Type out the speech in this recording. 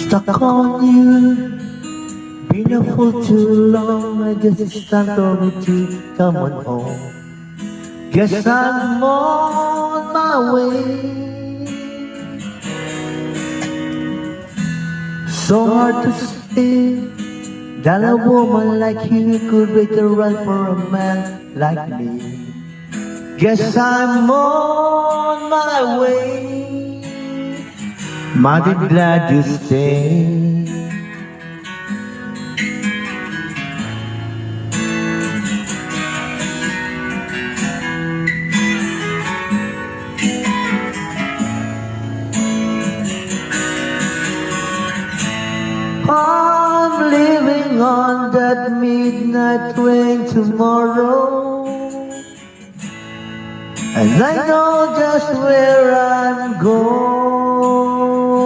Stuck on you, been a fool too long. I guess it's time for me to come on home. Guess I'm on my way. So hard to say that a woman like you could wait around for a man like me. Guess I'm on my way. Mighty glad you stay. I'm leaving on that midnight train tomorrow, and I know just where I'm going.